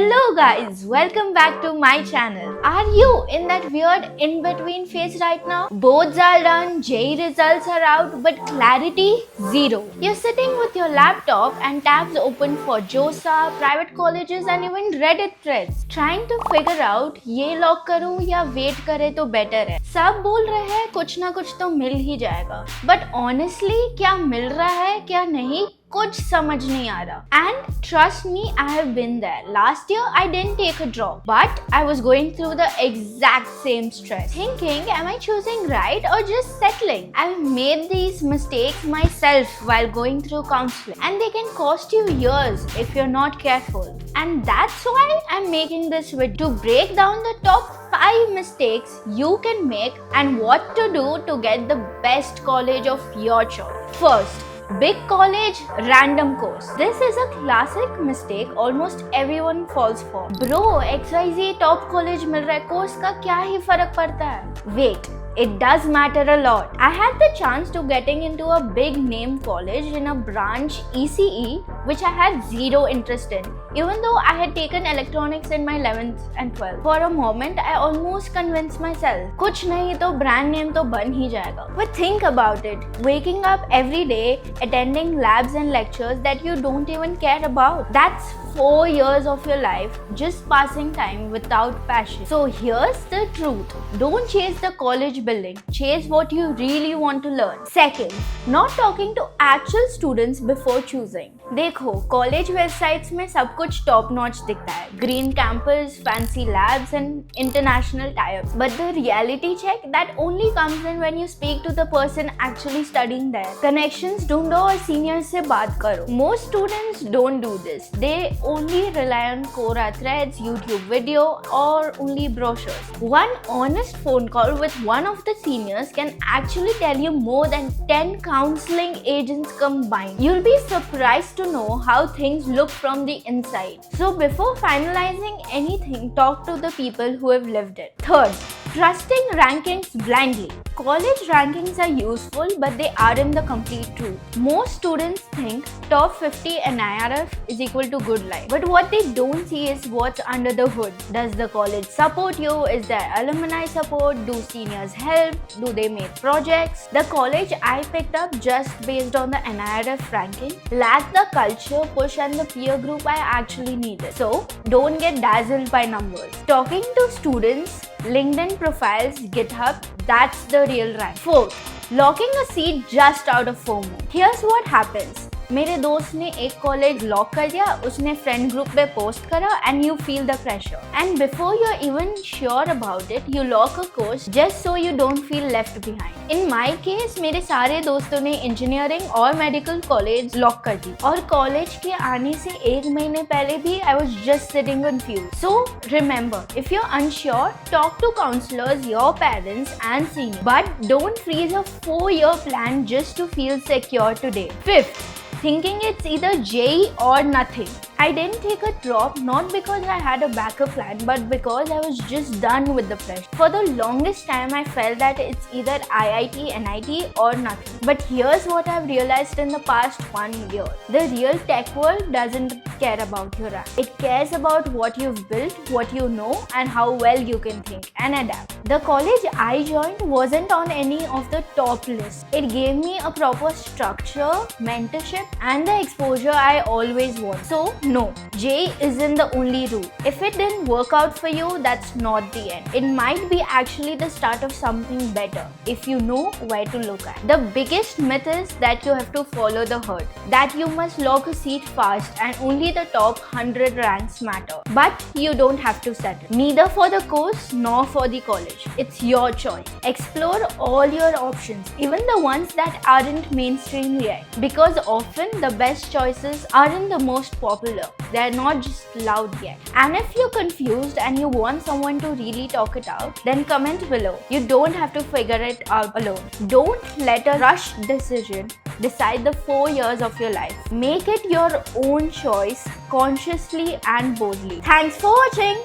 Hello guys, welcome back to my channel. Are you in that weird in-between phase right now? Boards are done, JEE results are out, but clarity zero. You're sitting with your laptop and tabs open for JOSA, private colleges and even Reddit threads. Trying to figure out ये lock करूं या wait करे तो better है. सब बोल रहे हैं कुछ ना कुछ तो मिल ही जाएगा. But honestly क्या मिल रहा है क्या नहीं कुछ समझ नहीं आ रहा. And trust me, I have been there. Last year I didn't take a drop, but I was going through the exact same stress. Thinking, am I choosing right or just settling? I've made these mistakes myself while going through counseling, and they can cost you years if you're not careful. And that's why I'm making this video to break down the top 5 mistakes you can make and what to do to get the best college of your choice. First, big college, random course. This is a classic mistake almost everyone falls for. Bro, XYZ top college मिल रहा है, course का क्या ही फर्क पड़ता है? Wait, it does matter a lot. I had the chance to getting into a big name college in a branch ECE which I had zero interest in, even though I had taken electronics in my 11th and 12th. For a moment, I almost convinced myself, कुछ नहीं तो brand name तो बन ही जाएगा. But think about it, waking up every day, attending labs and lectures that you don't even care about. That's 4 years of your life just passing time without passion. So here's the truth. Don't chase the college building. Chase what you really want to learn. Second, not talking to actual students before choosing. देखो, college websites में सब कुछ top notch दिखता है. Green campus, fancy labs and international types. But the reality check that only comes in when you speak to the person actually studying there. Connections ढूंढो और seniors से बात करो. Most students don't do this. They only rely on Quora threads, YouTube video or only brochures. One honest phone call with one of the seniors can actually tell you more than 10 counseling agents combined. You'll be surprised to know how things look from the inside. So before finalizing anything, talk to the people who have lived it. Third, trusting rankings blindly. College rankings are useful, but they aren't the complete truth. Most students think top 50 NIRF is equal to good life. But what they don't see is what's under the hood. Does the college support you? Is there alumni support? Do seniors help? Do they make projects? The college I picked up just based on the NIRF ranking lacked the culture, push and the peer group I actually needed. So don't get dazzled by numbers. Talking to students, LinkedIn profiles, GitHub, that's the real rank. Fourth, locking a seat just out of FOMO. Here's what happens. मेरे दोस्त ने एक college lock कर दिया, उसने friend group पे post करा and you feel the pressure. And before you are even sure about it, you lock a course just so you don't feel left behind. In my case मेरे सारे दोस्तों ने engineering और medical college lock कर दी और college के आने से 1 महीने पहले भी I was just sitting confused. So remember, if you are unsure, talk to counsellors, your parents and seniors, but don't freeze a 4-year plan just to feel secure today. Fifth, thinking it's either JEE or nothing. I didn't take a drop not because I had a backup plan, but because I was just done with the pressure. For the longest time I felt that it's either IIT, NIT or nothing. But here's what I've realized in the past 1 year. The real tech world doesn't care about your rank. It cares about what you've built, what you know and how well you can think and adapt. The college I joined wasn't on any of the top lists. It gave me a proper structure, mentorship and the exposure I always want. So no, JEE isn't the only route. If it didn't work out for you, that's not the end. It might be actually the start of something better if you know where to look at. The biggest myth is that you have to follow the herd, that you must lock a seat fast and only the top 100 ranks matter. But you don't have to settle, neither for the course nor for the college. It's your choice. Explore all your options, even the ones that aren't mainstream yet, because often the best choices aren't the most popular. They're not just loud yet. And if you're confused and you want someone to really talk it out, then comment below. You don't have to figure it out alone. Don't let a rushed decision decide the 4 years of your life. Make it your own choice, consciously and boldly. Thanks for watching.